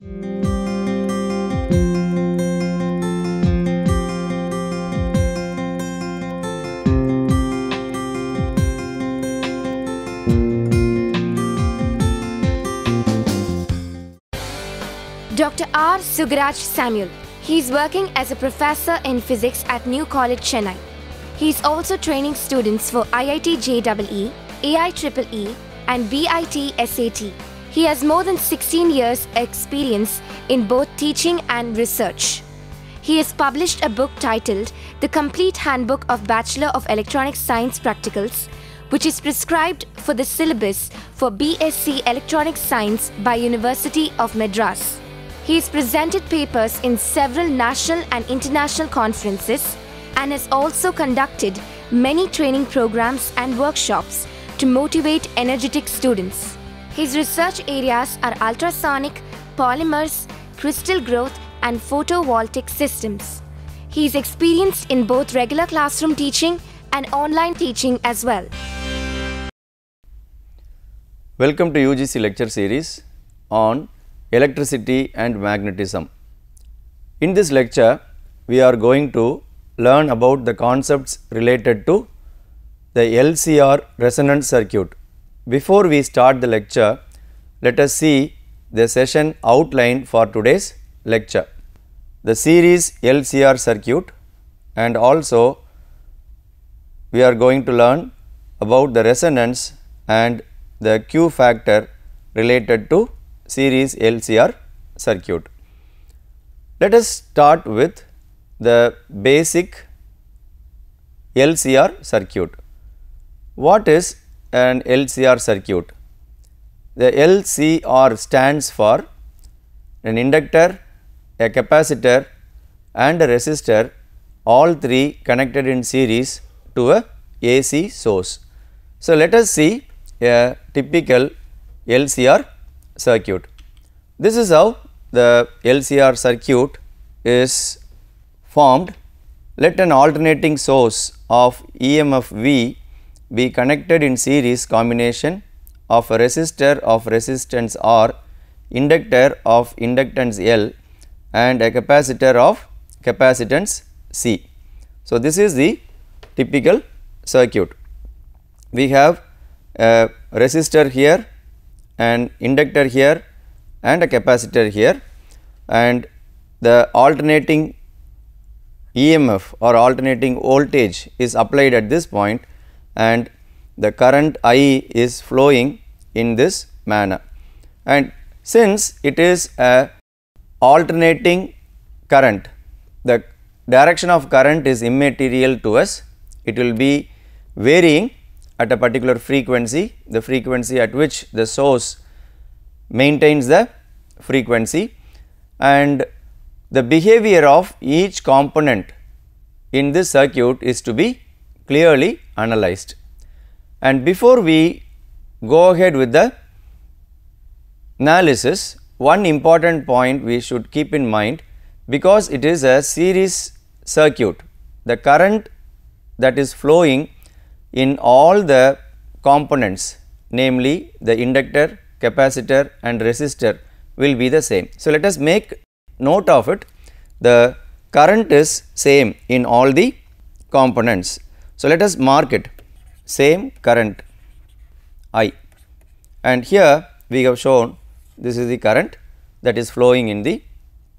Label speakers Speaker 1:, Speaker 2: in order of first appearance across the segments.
Speaker 1: Dr. R. Sugaraj Samuel. He is working as a professor in physics at New College, Chennai. He is also training students for IIT JEE, AIEEE and BIT SAT. He has more than 16 years experience in both teaching and research. He has published a book titled The Complete Handbook of Bachelor of Electronic Science Practicals, which is prescribed for the syllabus for BSc Electronic Science by University of Madras. He has presented papers in several national and international conferences and has also conducted many training programs and workshops to motivate energetic students. His research areas are ultrasonic, polymers, crystal growth and photovoltaic systems. He is experienced in both regular classroom teaching and online teaching as well.
Speaker 2: Welcome to UGC lecture series on electricity and magnetism. In this lecture, we are going to learn about the concepts related to the LCR resonance circuit. Before we start the lecture, let us see the session outline for today's lecture. The series LCR circuit, and also we are going to learn about the resonance and the Q factor related to series LCR circuit. Let us start with the basic LCR circuit. What is an LCR circuit? The LCR stands for an inductor, a capacitor and a resistor, all three connected in series to a AC source. So, let us see a typical LCR circuit. This is how the LCR circuit is formed. Let an alternating source of EMF V be connected in series combination of a resistor of resistance R, inductor of inductance L and a capacitor of capacitance C. So, this is the typical circuit. We have a resistor here, an inductor here and a capacitor here, and the alternating EMF or alternating voltage is applied at this point and the current I is flowing in this manner. And since it is a alternating current, the direction of current is immaterial to us. It will be varying at a particular frequency, the frequency at which the source maintains the frequency, and the behavior of each component in this circuit is to be clearly analyzed. And before we go ahead with the analysis, one important point we should keep in mind, because it is a series circuit, the current that is flowing in all the components, namely the inductor, capacitor and resistor will be the same. So, let us make note of it. The current is same in all the components. So, let us mark it, same current I, and here we have shown this is the current that is flowing in the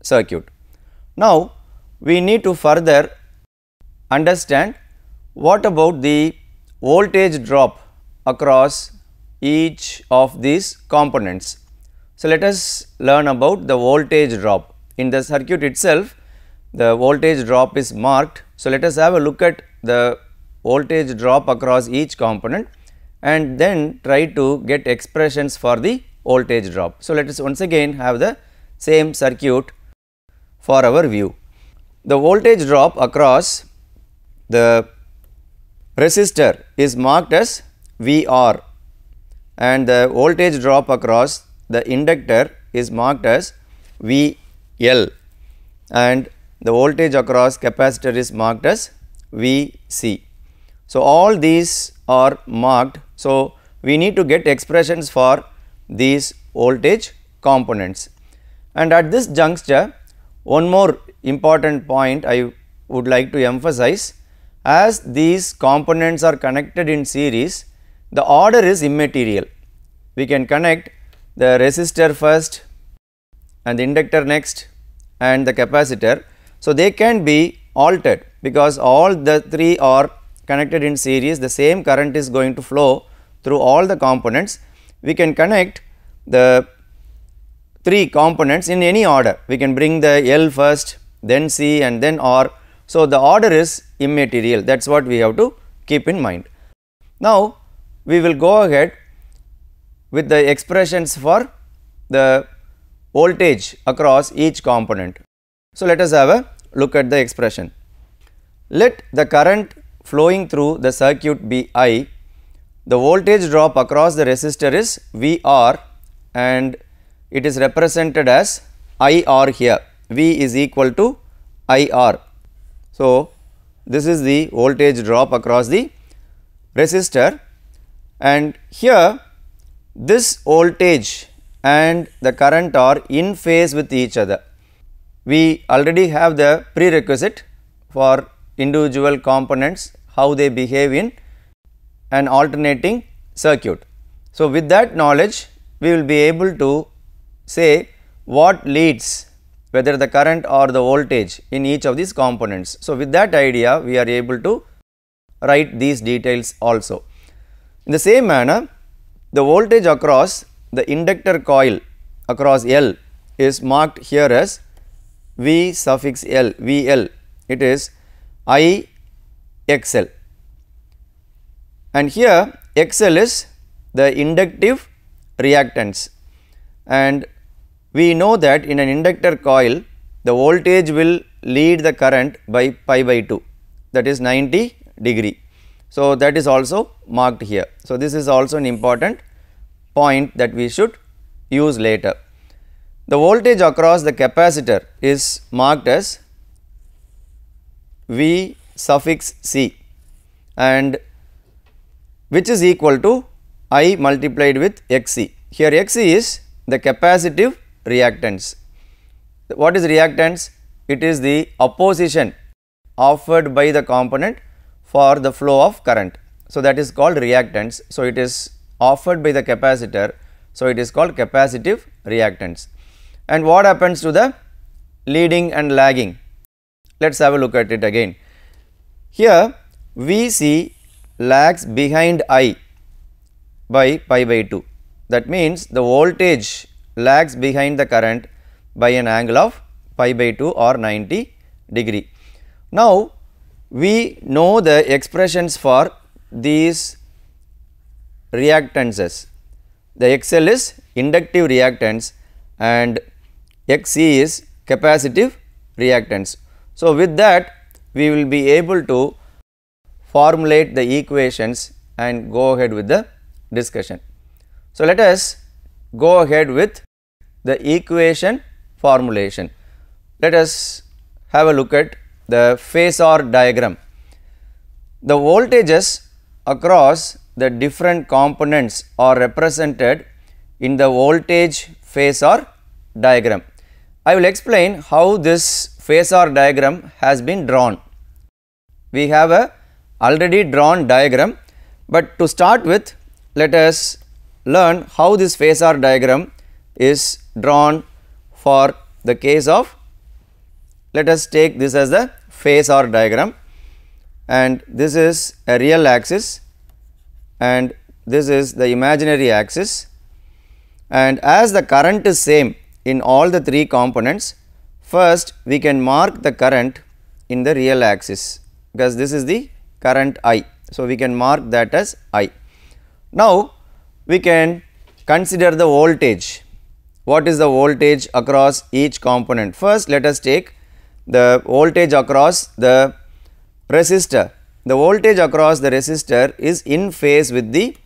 Speaker 2: circuit. Now, we need to further understand what about the voltage drop across each of these components. So, let us learn about the voltage drop. In the circuit itself, the voltage drop is marked. So, let us have a look at the voltage drop across each component and then try to get expressions for the voltage drop. So, let us once again have the same circuit for our view. The voltage drop across the resistor is marked as VR and the voltage drop across the inductor is marked as VL and the voltage across capacitor is marked as VC. So, all these are marked. So, we need to get expressions for these voltage components. And at this juncture, one more important point I would like to emphasize: as these components are connected in series, the order is immaterial. We can connect the resistor first and the inductor next and the capacitor. So, they can be altered because all the three are connected in series, the same current is going to flow through all the components. We can connect the three components in any order. We can bring the L first, then C and then R. So, the order is immaterial, that is what we have to keep in mind. Now, we will go ahead with the expressions for the voltage across each component. So, let us have a look at the expression. Let the current flowing through the circuit be I, the voltage drop across the resistor is VR and it is represented as IR here. V is equal to IR. So, this is the voltage drop across the resistor, and here this voltage and the current are in phase with each other. We already have the prerequisite for individual components, how they behave in an alternating circuit. So, with that knowledge, we will be able to say what leads, whether the current or the voltage in each of these components. So, with that idea, we are able to write these details also. In the same manner, the voltage across the inductor coil across L is marked here as V suffix L, VL, it is IXL, and here XL is the inductive reactance, and we know that in an inductor coil the voltage will lead the current by pi by 2, that is 90 degree. So, that is also marked here. So, this is also an important point that we should use later. The voltage across the capacitor is marked as V suffix C, and which is equal to I multiplied with XC. Here XC is the capacitive reactance. What is reactance? It is the opposition offered by the component for the flow of current. So, that is called reactance. So, it is offered by the capacitor. So, it is called capacitive reactance. And what happens to the leading and lagging? Let us have a look at it again. Here Vc lags behind I by pi by 2. That means, the voltage lags behind the current by an angle of pi by 2 or 90 degree. Now, we know the expressions for these reactances. The XL is inductive reactance and XC is capacitive reactance. So, with that we will be able to formulate the equations and go ahead with the discussion. So, let us go ahead with the equation formulation. Let us have a look at the phasor diagram. The voltages across the different components are represented in the voltage phasor diagram. I will explain how this phasor diagram has been drawn. We have a already drawn diagram, but to start with, let us learn how this phasor diagram is drawn for the case of, let us take this as the phasor diagram, and this is a real axis and this is the imaginary axis, and as the current is same in all the three components, first we can mark the current in the real axis because this is the current I. So, we can mark that as I. Now, we can consider the voltage. What is the voltage across each component? First, let us take the voltage across the resistor. The voltage across the resistor is in phase with the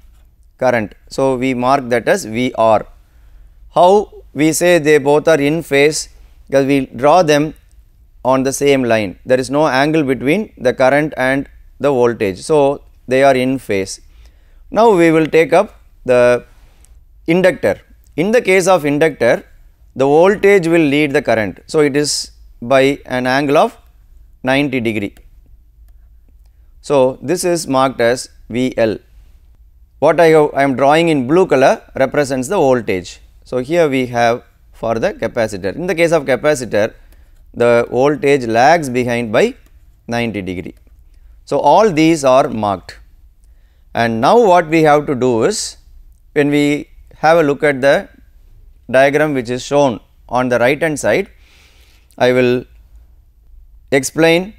Speaker 2: current. So, we mark that as VR. How we say they both are in phase? Because we draw them on the same line. There is no angle between the current and the voltage. So, they are in phase. Now, we will take up the inductor. In the case of inductor, the voltage will lead the current. So, it is by an angle of 90 degree. So, this is marked as VL. What I am drawing in blue color represents the voltage. So, here we have for the capacitor. In the case of capacitor, the voltage lags behind by 90 degree. So, all these are marked, and now what we have to do is, when we have a look at the diagram which is shown on the right hand side, I will explain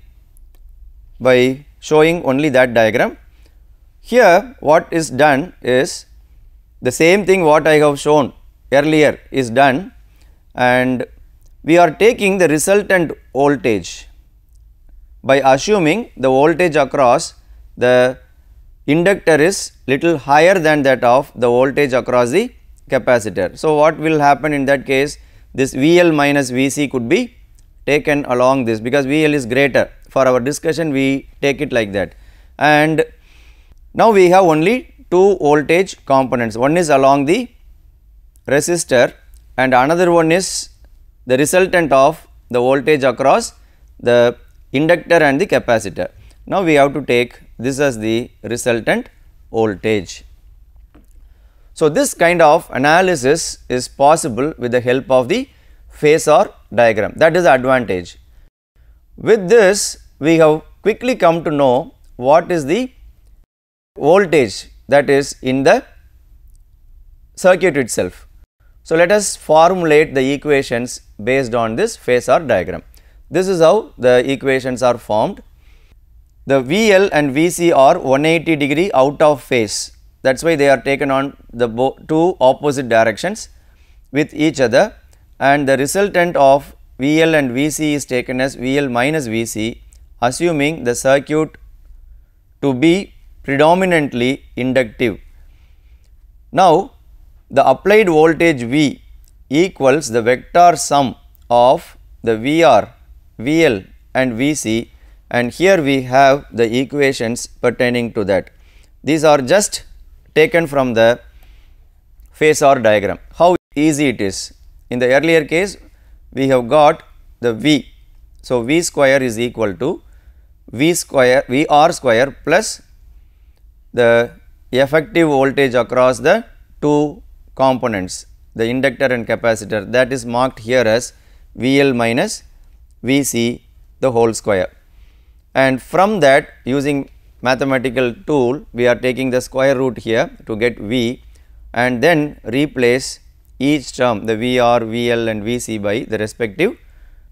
Speaker 2: by showing only that diagram. Here what is done is the same thing what I have shown earlier is done, and we are taking the resultant voltage by assuming the voltage across the inductor is little higher than that of the voltage across the capacitor. So, what will happen in that case, this VL minus VC could be taken along this, because VL is greater. For our discussion we take it like that, and now we have only two voltage components. One is along the resistor and another one is the resultant of the voltage across the inductor and the capacitor. Now, we have to take this as the resultant voltage. So, this kind of analysis is possible with the help of the phasor diagram, that is the advantage. With this, we have quickly come to know what is the voltage that is in the circuit itself. So, let us formulate the equations based on this phasor diagram. This is how the equations are formed. The VL and VC are 180 degree out of phase, that is why they are taken on the two opposite directions with each other, and the resultant of VL and VC is taken as VL minus VC, assuming the circuit to be predominantly inductive. Now, the applied voltage V equals the vector sum of the VR, VL and VC, and here we have the equations pertaining to that. These are just taken from the phasor diagram. How easy it is. In the earlier case, we have got the V. So, V square is equal to VR square plus the effective voltage across the two components, the inductor and capacitor, that is marked here as VL minus VC the whole square. And from that, using mathematical tool, we are taking the square root here to get V, and then replace each term, the VR, VL and VC, by the respective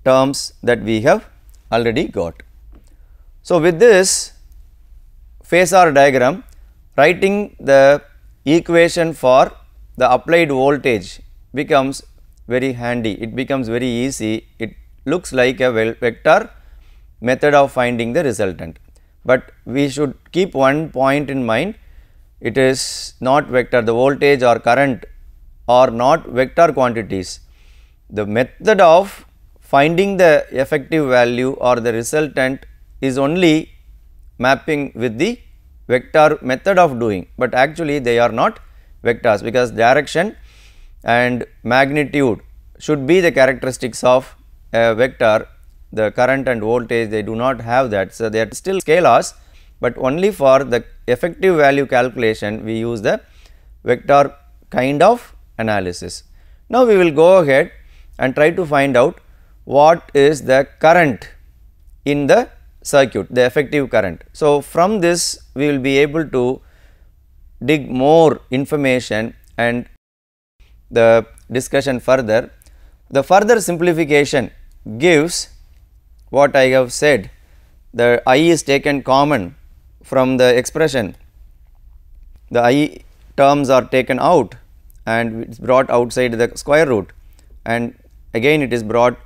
Speaker 2: terms that we have already got. So, with this phasor diagram, writing the equation for the applied voltage becomes very handy, it becomes very easy, it looks like a vector method of finding the resultant. But we should keep one point in mind, it is not vector, the voltage or current are not vector quantities. The method of finding the effective value or the resultant is only mapping with the vector method of doing, but actually they are not vectors, because direction and magnitude should be the characteristics of a vector. The current and voltage, they do not have that. So, they are still scalars, but only for the effective value calculation we use the vector kind of analysis. Now, we will go ahead and try to find out what is the current in the circuit, the effective current. So, from this we will be able to dig more information and the discussion further. The further simplification gives what I have said, the I is taken common from the expression, the I terms are taken out and it is brought outside the square root, and again it is brought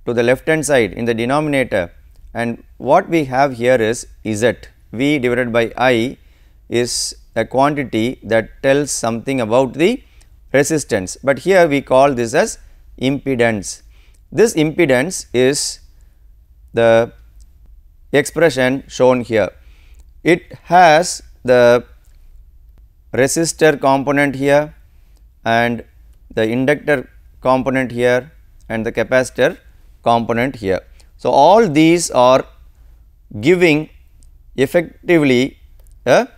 Speaker 2: to the left hand side in the denominator, and what we have here is Z, V divided by I is a quantity that tells something about the resistance, but here we call this as impedance. This impedance is the expression shown here. It has the resistor component here and the inductor component here and the capacitor component here. So, all these are giving effectively a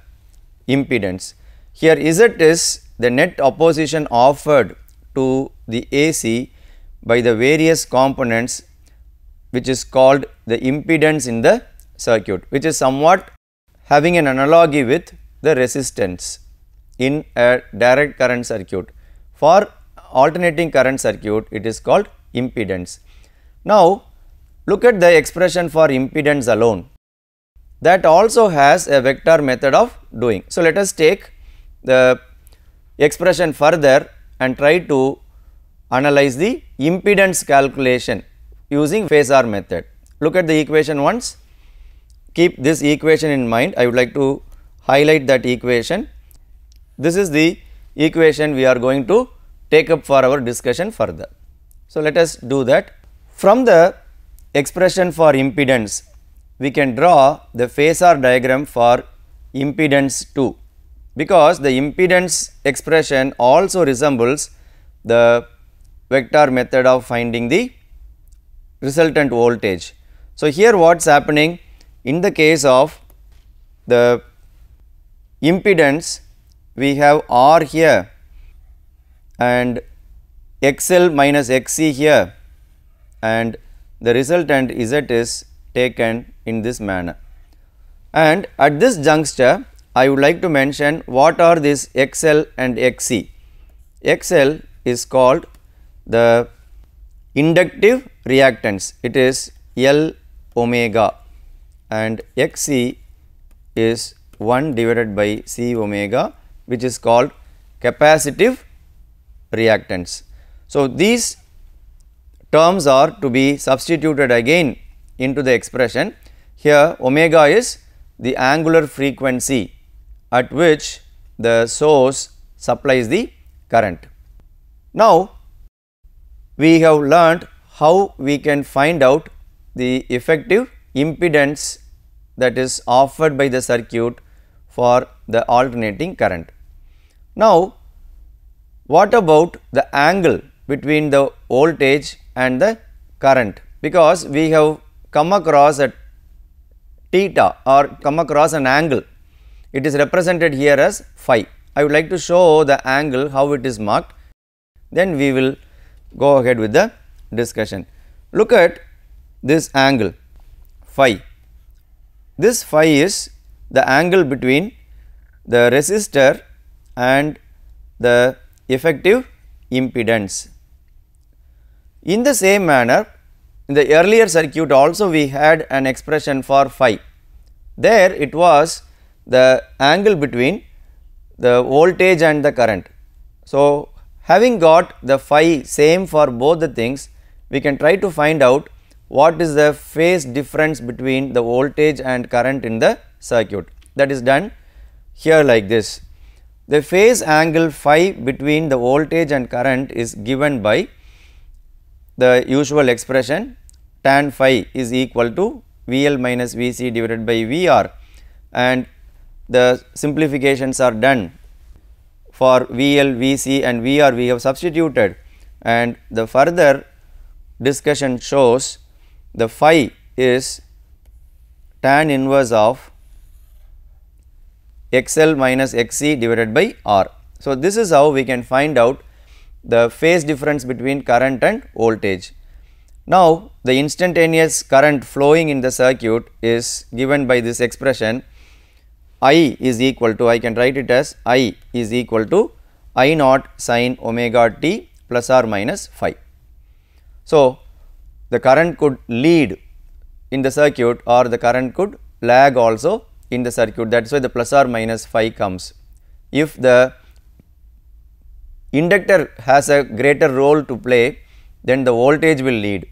Speaker 2: impedance. Here Z is the net opposition offered to the AC by the various components, which is called the impedance in the circuit, which is somewhat having an analogy with the resistance in a direct current circuit. For alternating current circuit, it is called impedance. Now, look at the expression for impedance alone, that also has a vector method of doing. So, let us take the expression further and try to analyze the impedance calculation using phasor method. Look at the equation once, keep this equation in mind. I would like to highlight that equation. This is the equation we are going to take up for our discussion further. So, let us do that. From the expression for impedance, we can draw the phasor diagram for impedance 2, because the impedance expression also resembles the vector method of finding the resultant voltage. So, here what is happening in the case of the impedance, we have R here and XL minus XC here, and the resultant Z is taken in this manner. And at this juncture, I would like to mention what are these XL and XC. XL is called the inductive reactance, it is L omega, and XC is 1 divided by C omega, which is called capacitive reactance. So, these terms are to be substituted again into the expression. Here omega is the angular frequency at which the source supplies the current. Now, we have learnt how we can find out the effective impedance that is offered by the circuit for the alternating current. Now, what about the angle between the voltage and the current, because we have come across a theta or come across an angle, it is represented here as phi. I would like to show the angle how it is marked, then we will go ahead with the discussion. Look at this angle phi. This phi is the angle between the resistor and the effective impedance. In the same manner, in the earlier circuit also we had an expression for phi. There it was the angle between the voltage and the current. So, having got the phi same for both the things, we can try to find out what is the phase difference between the voltage and current in the circuit. That is done here like this. The phase angle phi between the voltage and current is given by the usual expression tan phi is equal to VL minus VC divided by VR, and the simplifications are done. For VL, VC and VR we have substituted, and the further discussion shows the phi is tan inverse of XL minus XC divided by R. So, this is how we can find out the phase difference between current and voltage. Now, the instantaneous current flowing in the circuit is given by this expression I is equal to, I can write it as I is equal to I naught sin omega t plus or minus phi. So, the current could lead in the circuit or the current could lag also in the circuit, that is why the plus or minus phi comes. If the inductor has a greater role to play, then the voltage will lead.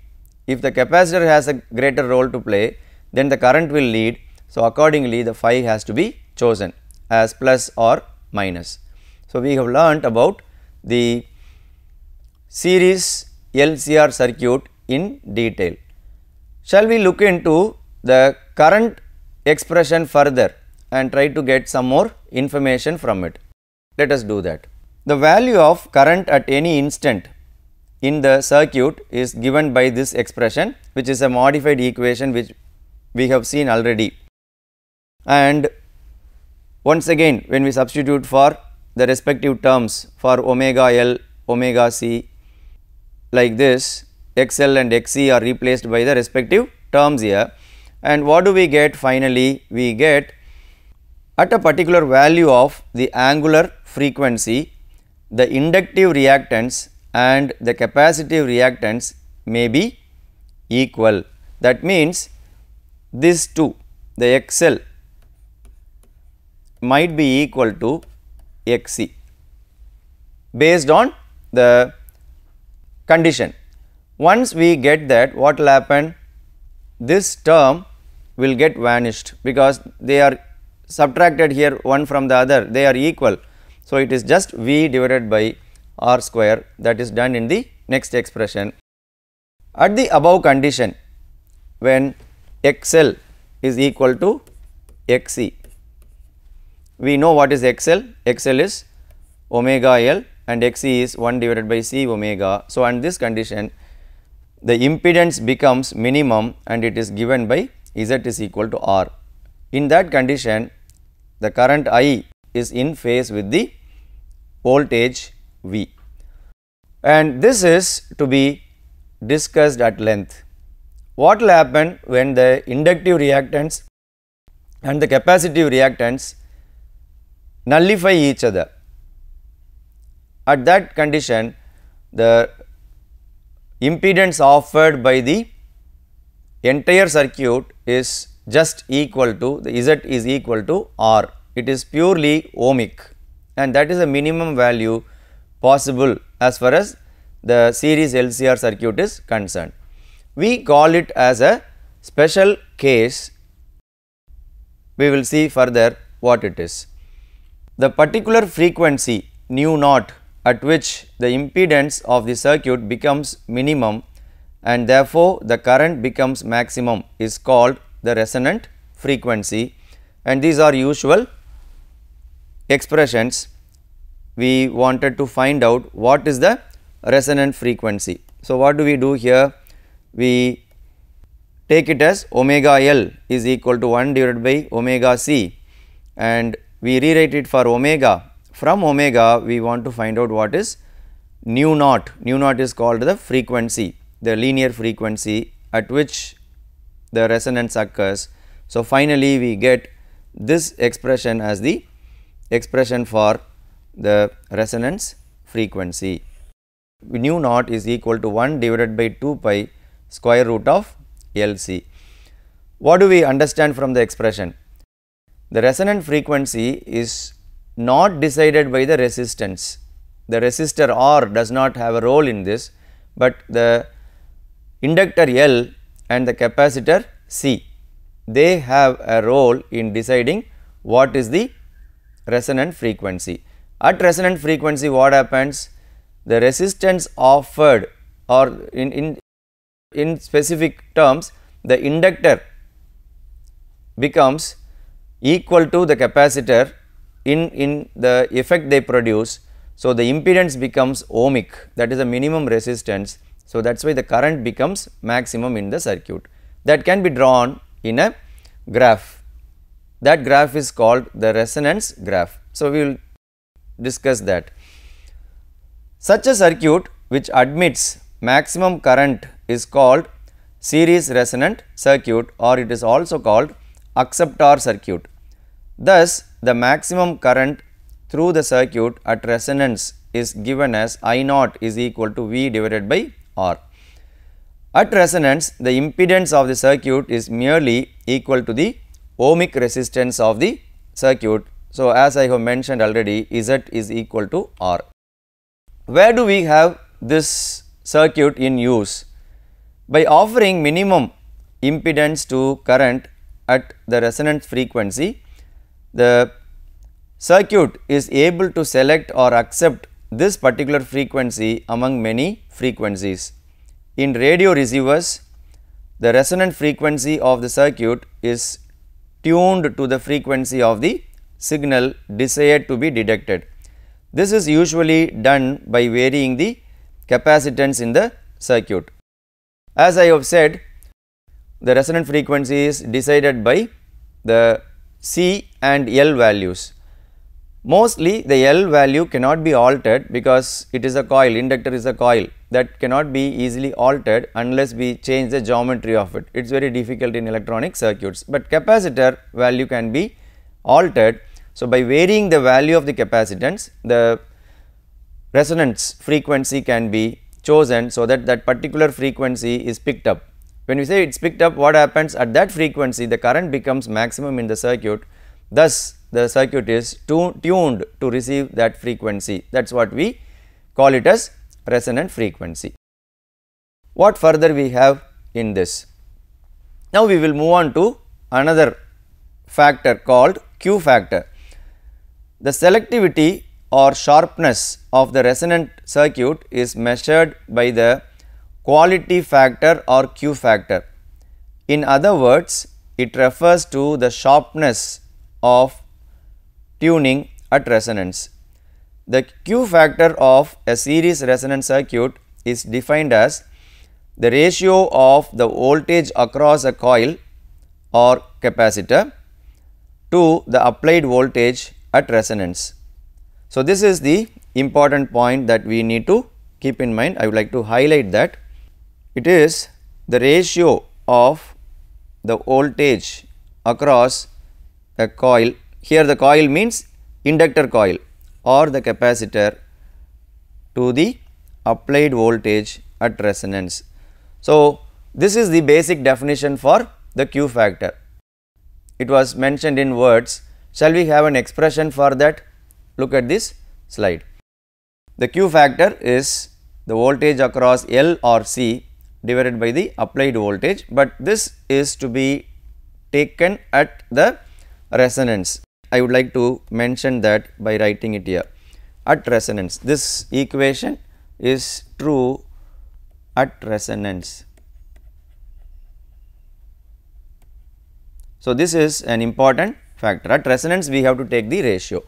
Speaker 2: If the capacitor has a greater role to play, then the current will lead. So, accordingly the phi has to be chosen as plus or minus. So, we have learnt about the series LCR circuit in detail. Shall we look into the current expression further and try to get some more information from it? Let us do that. The value of current at any instant in the circuit is given by this expression, which is a modified equation which we have seen already. And once again, when we substitute for the respective terms for omega L, omega C, like this, XL and XC are replaced by the respective terms here, and what do we get finally? We get at a particular value of the angular frequency, the inductive reactance and the capacitive reactance may be equal. That means these two, the XL might be equal to XC based on the condition. Once we get that, what will happen? This term will get vanished because they are subtracted here one from the other, they are equal. So, it is just V divided by R square, that is done in the next expression. At the above condition, when XL is equal to XC, we know what is XL. XL is omega L and XC is 1 divided by C omega. So, on this condition, the impedance becomes minimum and it is given by Z is equal to R. In that condition, the current I is in phase with the voltage V, and this is to be discussed at length. What will happen when the inductive reactance and the capacitive reactance nullify each other? At that condition, the impedance offered by the entire circuit is just equal to, the Z is equal to R. It is purely ohmic, and that is the minimum value possible as far as the series LCR circuit is concerned. We call it as a special case. We will see further what it is. The particular frequency nu naught at which the impedance of the circuit becomes minimum and therefore the current becomes maximum is called the resonant frequency, and these are usual expressions. We wanted to find out what is the resonant frequency. So, what do we do here? We take it as omega L is equal to 1 divided by omega C, and we rewrite it for omega. From omega we want to find out what is nu naught. Nu naught is called the frequency, the linear frequency at which the resonance occurs. So, finally, we get this expression as the expression for the resonance frequency. Nu naught is equal to 1 divided by 2 pi square root of LC. What do we understand from the expression? The resonant frequency is not decided by the resistance. The resistor R does not have a role in this, but the inductor L and the capacitor C, they have a role in deciding what is the resonant frequency. At resonant frequency, what happens? The resistance offered, or in specific terms, the inductor becomes equal to the capacitor in the effect they produce. So, the impedance becomes ohmic, that is the minimum resistance. So, that is why the current becomes maximum in the circuit. That can be drawn in a graph. That graph is called the resonance graph. So, we will discuss that. Such a circuit which admits maximum current is called series resonant circuit, or it is also called acceptor circuit. Thus, the maximum current through the circuit at resonance is given as I naught is equal to V divided by R. At resonance, the impedance of the circuit is merely equal to the ohmic resistance of the circuit. So, as I have mentioned already, Z is equal to R. Where do we have this circuit in use? By offering minimum impedance to current at the resonance frequency, the circuit is able to select or accept this particular frequency among many frequencies. In radio receivers, the resonant frequency of the circuit is tuned to the frequency of the signal desired to be detected. This is usually done by varying the capacitance in the circuit. As I have said, the resonant frequency is decided by the C and L values. Mostly the L value cannot be altered because it is a coil, inductor is a coil, that cannot be easily altered unless we change the geometry of it. It is very difficult in electronic circuits, but capacitor value can be altered. So, by varying the value of the capacitance, the resonance frequency can be chosen so that that particular frequency is picked up. When we say it is picked up, what happens at that frequency, the current becomes maximum in the circuit, thus the circuit is tuned to receive that frequency. That is what we call it as resonant frequency. What further we have in this? Now, we will move on to another factor called Q factor. The selectivity or sharpness of the resonant circuit is measured by the quality factor or Q factor. In other words, it refers to the sharpness of tuning at resonance. The Q factor of a series resonance circuit is defined as the ratio of the voltage across a coil or capacitor to the applied voltage at resonance. So, this is the important point that we need to keep in mind. I would like to highlight that it is the ratio of the voltage across a coil. Here the coil means inductor coil or the capacitor to the applied voltage at resonance. So, this is the basic definition for the Q factor. It was mentioned in words. Shall we have an expression for that? Look at this slide. The Q factor is the voltage across L or C divided by the applied voltage, but this is to be taken at the resonance. I would like to mention that by writing it here at resonance. This equation is true at resonance. So, this is an important factor. At resonance we have to take the ratio.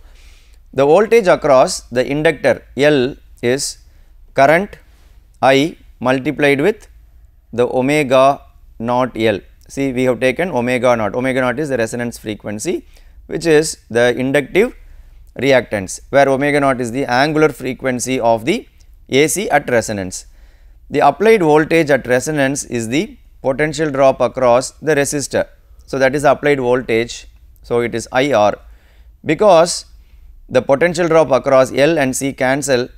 Speaker 2: The voltage across the inductor L is current I multiplied with the omega naught L. See, we have taken omega naught. Omega naught is the resonance frequency, which is the inductive reactance, where omega naught is the angular frequency of the AC at resonance. The applied voltage at resonance is the potential drop across the resistor. So, that is applied voltage. So, it is IR, because the potential drop across L and C cancel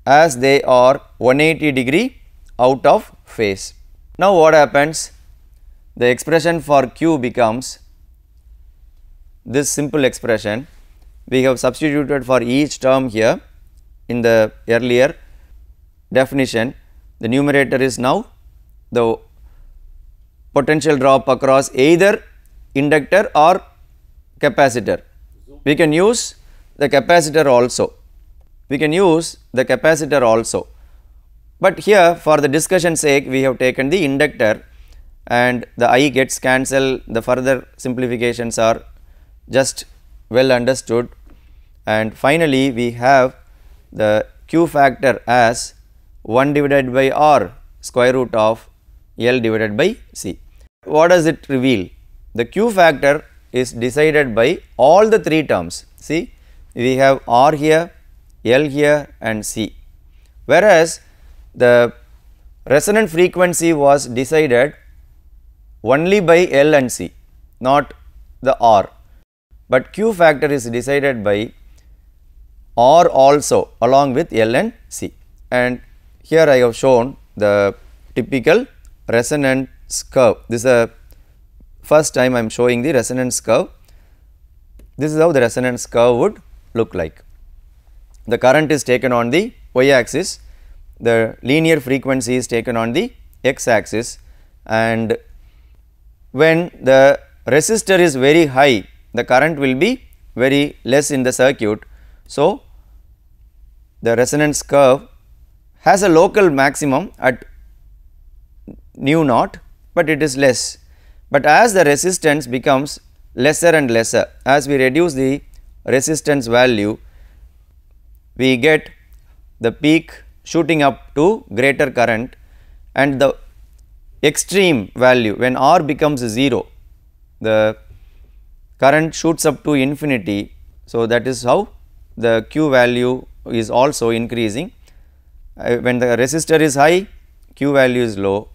Speaker 2: as they are 180 degree out of phase. Now, what happens? The expression for Q becomes this simple expression. We have substituted for each term here in the earlier definition. The numerator is now the potential drop across either inductor or capacitor. We can use the capacitor also. But here, for the discussion sake, we have taken the inductor and the I gets cancelled. The further simplifications are just well understood, and finally we have the Q factor as 1 divided by R square root of L divided by C. What does it reveal? The Q factor is decided by all the three terms. See, we have R here, L here and C, whereas the resonant frequency was decided only by L and C, not the R, but Q factor is decided by R also along with L and C. And here I have shown the typical resonance curve. This is the first time I am showing the resonance curve. This is how the resonance curve would look like. The current is taken on the y axis, the linear frequency is taken on the x axis, and when the resistor is very high, the current will be very less in the circuit. So, the resonance curve has a local maximum at nu naught, but it is less. But as the resistance becomes lesser and lesser, as we reduce the resistance value, we get the peak shooting up to greater current, and the extreme value when R becomes 0, the current shoots up to infinity. So, that is how the Q value is also increasing. When the resistor is high, Q value is low.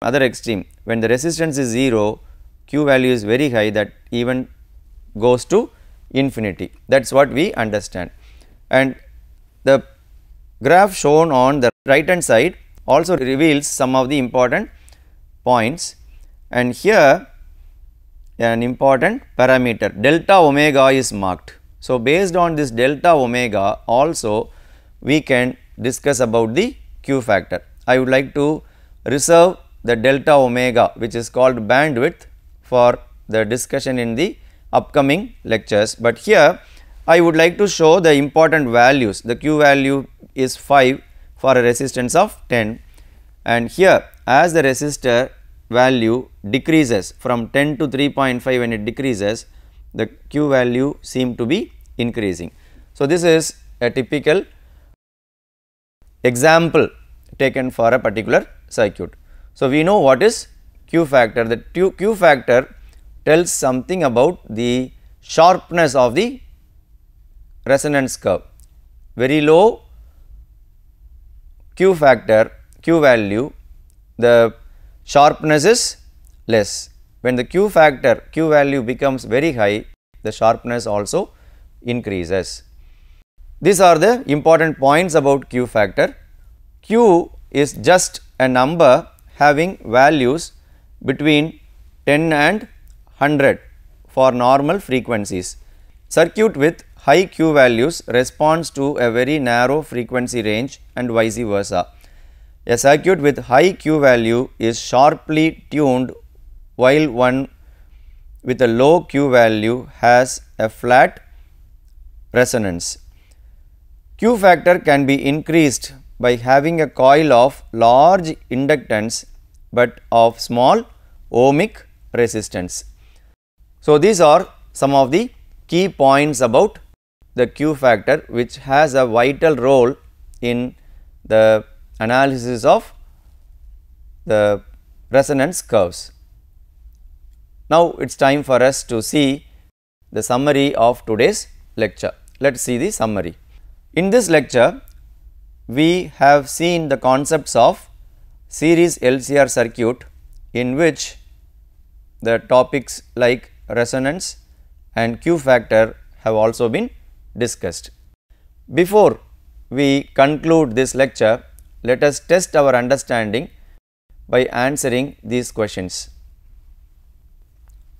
Speaker 2: Other extreme, when the resistance is 0, Q value is very high, that even goes to infinity. That is what we understand. And the graph shown on the right hand side also reveals some of the important points, and here an important parameter delta omega is marked. So, based on this delta omega also we can discuss about the Q factor. I would like to reserve the delta omega, which is called bandwidth, for the discussion in the upcoming lectures, but here I would like to show the important values. The Q value is 5 for a resistance of 10, and here as the resistor value decreases from 10 to 3.5, when it decreases, the Q value seem to be increasing. So, this is a typical example taken for a particular circuit. So, we know what is Q factor. The Q factor tells something about the sharpness of the resonance curve. Very low Q factor, Q value, the sharpness is less. When the Q factor, Q value becomes very high, the sharpness also increases. These are the important points about Q factor. Q is just a number having values between 10 and 100 for normal frequencies. Circuit with high Q values responds to a very narrow frequency range and vice versa. A circuit with high Q value is sharply tuned, while one with a low Q value has a flat resonance. Q factor can be increased by having a coil of large inductance but of small ohmic resistance. So, these are some of the key points about the Q factor, which has a vital role in the analysis of the resonance curves. Now, it is time for us to see the summary of today's lecture. Let us see the summary. In this lecture, we have seen the concepts of series LCR circuit, in which the topics like resonance and Q factor have also been discussed. Before we conclude this lecture, let us test our understanding by answering these questions.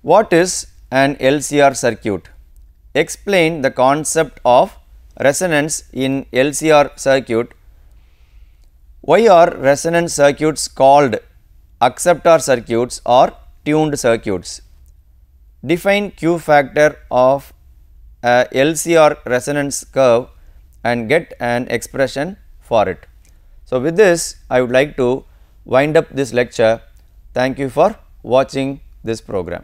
Speaker 2: What is an LCR circuit? Explain the concept of resonance in LCR circuit. Why are resonance circuits called acceptor circuits or tuned circuits? Define Q factor of a LCR resonance curve and get an expression for it. So, with this I would like to wind up this lecture. Thank you for watching this program.